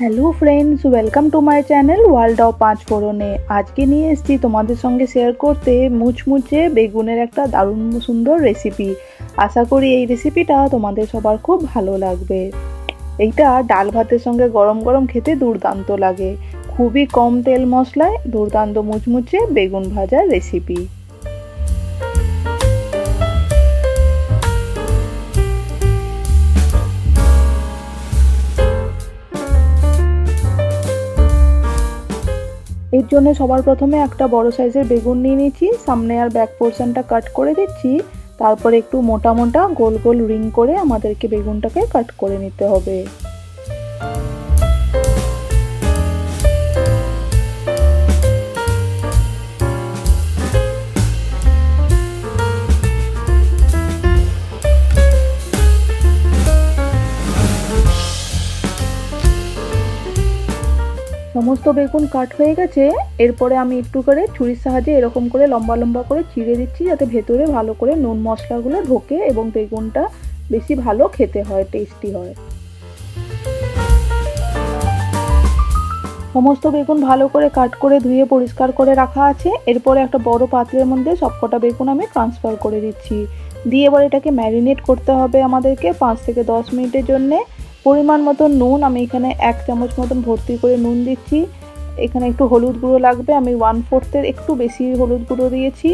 Hello friends, welcome to my channel world of পাঁচফোড়নে। আজকে নিয়ে এসেছি তোমাদের সঙ্গে শেয়ার করতে মুচমুচে বেগুনের একটা দারুণ সুন্দর রেসিপি। আশা করি এই রেসিপিটা তোমাদের সবার খুব ভালো লাগবে। এইটা ডাল ভাতের সঙ্গে গরম গরম খেতে দুর্দান্ত লাগে। খুবই কম তেল মশলায় দুর্দান্ত মুচমুচে বেগুন ভাজার রেসিপি। এর জন্য সবার প্রথমে একটা বড় সাইজের বেগুন নিয়ে নিচ্ছি। সামনে আর ব্যাক পোর্শনটা কাট করে দিচ্ছি। তারপরে একটু মোটা মোটা গোল গোল রিং করে আমাদেরকে বেগুনটাকে কাট করে নিতে হবে। সমস্ত বেগুন কাট হয়ে গেছে। এরপরে আমি একটু করে ছুরির সাহায্যে এরকম করে লম্বা লম্বা করে চিড়ে দিচ্ছি, যাতে ভেতরে ভালো করে নুন মশলাগুলো ঢোকে এবং বেগুনটা বেশি ভালো খেতে হয়, টেস্টি হয়। সমস্ত বেগুন ভালো করে কাট করে ধুয়ে পরিষ্কার করে রাখা আছে। এরপরে একটা বড় পাত্রের মধ্যে সবকটা বেগুন আমি ট্রান্সফার করে দিচ্ছি। দিয়ে এবার এটাকে ম্যারিনেট করতে হবে আমাদেরকে 5 থেকে 10 মিনিটের জন্যে। পরিমাণ মতো নুন, আমি এখানে 1 চামচ মতন ভর্তি করে নুন দিচ্ছি। এখানে একটু হলুদ গুঁড়ো লাগবে, আমি 1/4 একটু বেশি হলুদ গুঁড়ো দিয়েছি।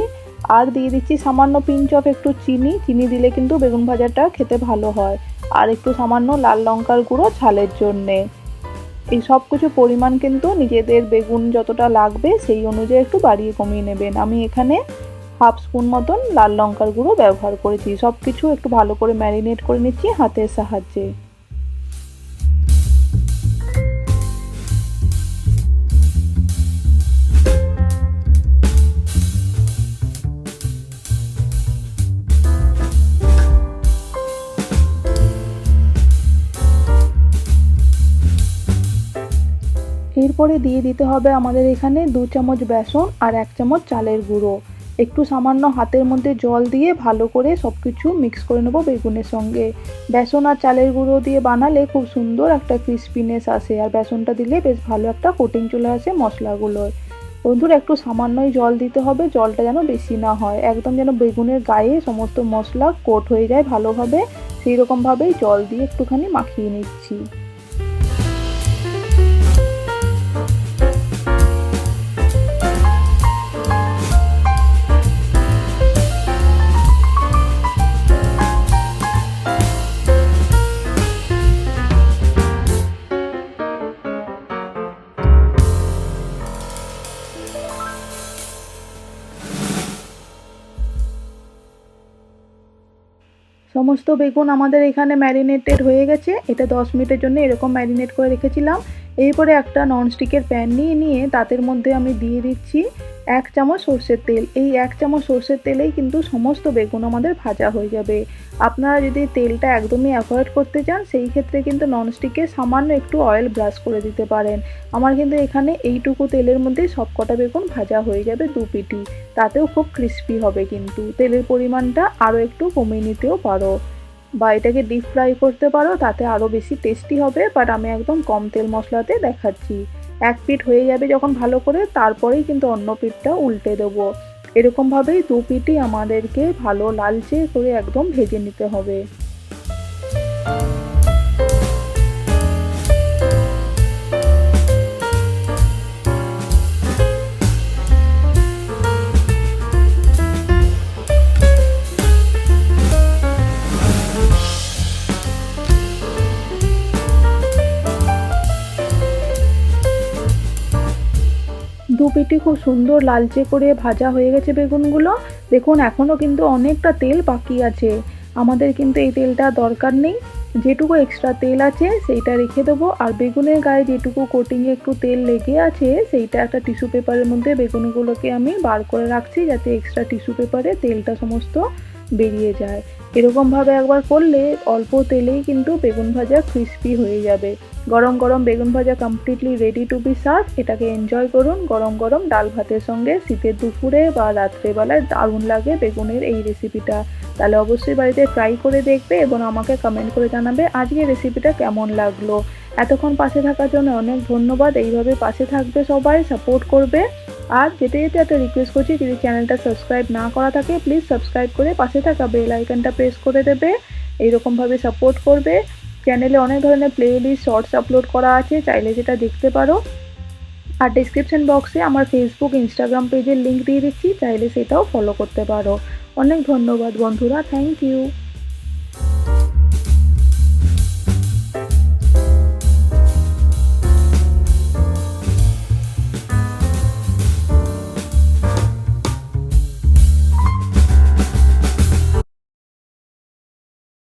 আর দিয়ে দিচ্ছি সামান্য পিঞ্চ অফ একটু চিনি দিলে কিন্তু বেগুন ভাজাটা খেতে ভালো হয়। আর একটু সামান্য লাল লঙ্কার গুঁড়ো ঝালের জন্যে। এই সব কিছু পরিমাণ কিন্তু নিজেদের বেগুন যতটা লাগবে সেই অনুযায়ী একটু বাড়িয়ে কমিয়ে নেবেন। আমি এখানে 1/2 স্পুন মতন লাল লঙ্কার গুঁড়ো ব্যবহার করেছি। সব কিছু একটু ভালো করে ম্যারিনেট করে নিচ্ছি হাতের সাহায্যে। এরপরে দিয়ে দিতে হবে আমাদের এখানে 2 চামচ বেসন আর 1 চামচ চালের গুঁড়ো। একটু সামান্য হাতের মধ্যে জল দিয়ে ভালো করে সব কিছু মিক্স করে নেবো বেগুনের সঙ্গে। বেসন আর চালের গুঁড়ো দিয়ে বানালে খুব সুন্দর একটা ক্রিস্পিনেস আসে, আর বেসনটা দিলে বেশ ভালো একটা কোটিং চলে আসে মশলাগুলোর। বন্ধুরা, একটু সামান্যই জল দিতে হবে, জলটা যেন বেশি না হয়, একদম যেন বেগুনের গায়ে সমস্ত মশলা কোট হয়ে যায় ভালোভাবে, সেই রকমভাবেই জল দিয়ে একটুখানি মাখিয়ে নিচ্ছি। সমস্ত বেগুন আমাদের এখানে ম্যারিনেটেড হয়ে গেছে। এটা 10 মিনিটের জন্য এরকম ম্যারিনেট করে রেখেছিলাম। এরপরে একটা ননস্টিকের প্যান নিয়ে তাদের মধ্যে আমি দিয়ে দিচ্ছি 1 চামচ সর্ষের তেল। এই 1 চামচ সর্ষের তেলেই কিন্তু সমস্ত বেগুন আমাদের ভাজা হয়ে যাবে। আপনারা যদি তেলটা একদমই অ্যাভয়েড করতে চান সেই ক্ষেত্রে কিন্তু ননস্টিকে সামান্য একটু অয়েল ব্রাশ করে দিতে পারেন। আমার কিন্তু এখানে এইটুকু তেলের মধ্যেই সবকটা বেগুন ভাজা হয়ে যাবে 2 পিটি। তাতেও খুব ক্রিস্পি হবে, কিন্তু তেলের পরিমাণটা আরও একটু কমিয়ে নিতেও পারো, বা এটাকে ডিপ ফ্রাই করতে পারো, তাতে আরও বেশি টেস্টি হবে। বাট আমি একদম কম তেল মশলাতে দেখাচ্ছি। 1 পিঠ হয়ে যাবে যখন ভালো করে, তারপরেই কিন্তু অন্য পিঠটা উল্টে দেবো। এরকমভাবেই 2 পিঠই আমাদেরকে ভালো লালচে করে একদম ভেজে নিতে হবে। দু পিঠি খুব সুন্দর লালচে করে ভাজা হয়ে গেছে বেগুনগুলো। দেখুন, এখনও কিন্তু অনেকটা তেল বাকি আছে। আমাদের কিন্তু এই তেলটা দরকার নেই। যেটুকু এক্সট্রা তেল আছে সেইটা রেখে দেবো। আর বেগুনের গায়ে যেটুকু কোটিংয়ে একটু তেল লেগে আছে সেইটা একটা টিস্যু পেপারের মধ্যে বেগুনগুলোকে আমি বার করে রাখছি, যাতে এক্সট্রা টিস্যু পেপারে তেলটা সমস্ত বেরিয়ে যায়। এরকমভাবে একবার করলে অল্প তেলেই কিন্তু বেগুন ভাজা ক্রিস্পি হয়ে যাবে। গরম গরম বেগুন ভাজা completely ready to B serve. এটাকে এনজয় করুন গরম গরম ডাল ভাতের সঙ্গে। শীতের দুপুরে বা রাত্রেবেলায় দারুণ লাগে বেগুনের এই রেসিপিটা। তাহলে অবশ্যই বাড়িতে ট্রাই করে দেখবে এবং আমাকে কমেন্ট করে জানাবে আজকের রেসিপিটা কেমন লাগলো। এতক্ষণ পাশে থাকার জন্য অনেক ধন্যবাদ। এইভাবে পাশে থাকবে, সবাই সাপোর্ট করবে। আর যেতে যেতে একটা রিকোয়েস্ট করছি, যদি চ্যানেলটা সাবস্ক্রাইব না করা থাকে প্লিজ সাবস্ক্রাইব করে পাশে থাকা বেল আইকনটা প্রেস করে দেবে। এইরকমভাবে সাপোর্ট করবে। চ্যানেলে অনেক ধরনের প্লেলিস্ট শর্টস আপলোড করা আছে, চাইলে সেটা দেখতে পারো। আর ডেসক্রিপশন বক্সে আমার ফেসবুক ইনস্টাগ্রাম পেজের লিঙ্ক দিয়ে দিচ্ছি, চাইলে সেটাও ফলো করতে পারো। অনেক ধন্যবাদ বন্ধুরা, থ্যাংক ইউ।